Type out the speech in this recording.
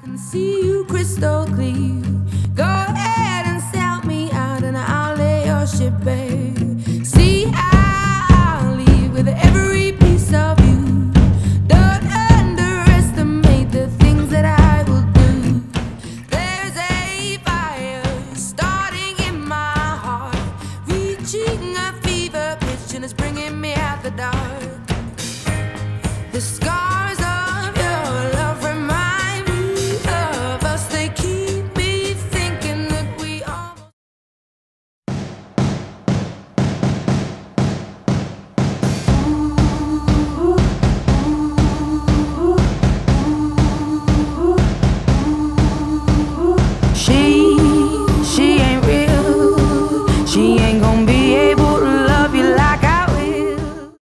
can see you crystal clear. Go ahead and sell me out and I'll lay your ship bare. See, I'll leave with every piece of you. Don't underestimate the things that I will do. There's a fire starting in my heart, reaching a fever pitch and it's bringing me out the dark. The sky